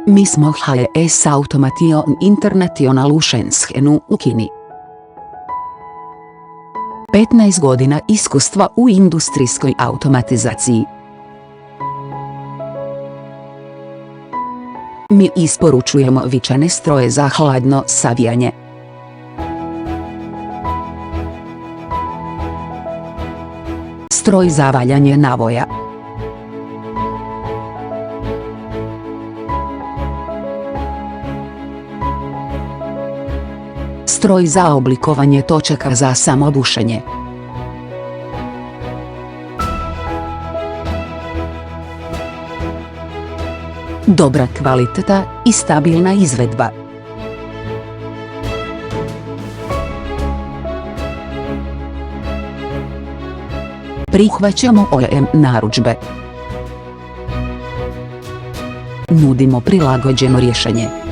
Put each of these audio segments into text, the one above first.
Mi smo HS Automation International u Shenzhenu u Kini. 15 godina iskustva u industrijskoj automatizaciji. Mi isporučujemo vičane stroje za hladno savijanje. Stroj za valjanje navoja. Stroj za oblikovanje točaka za samobušenje. Dobra kvaliteta i stabilna izvedba. Prihvaćamo OEM narudžbe. Nudimo prilagođeno rješenje.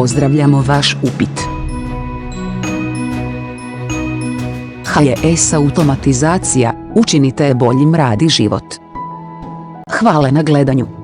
Pozdravljamo vaš upit. HS Automatizacija, učinite boljim rad i život. Hvala na gledanju.